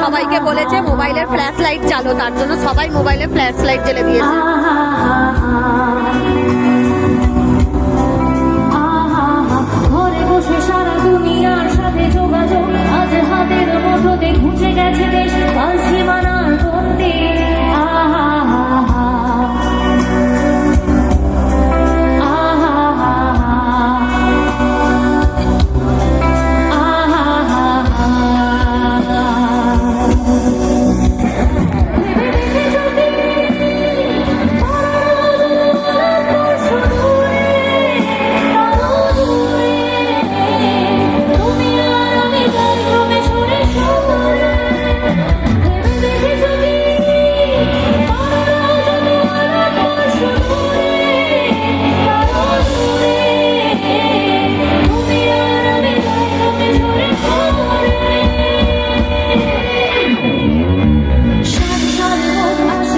সবাইকে বলেছে মোবাইলের ফ্ল্যাশ লাইট চালো, তার জন্য সবাই মোবাইলে ফ্ল্যাশ লাইট জ্বেলে দিয়েছে। ঘরে বসে সারা দুনিয়ার সাথে যোগাযোগ, আজ হাতের মুঠোতে ঘুচে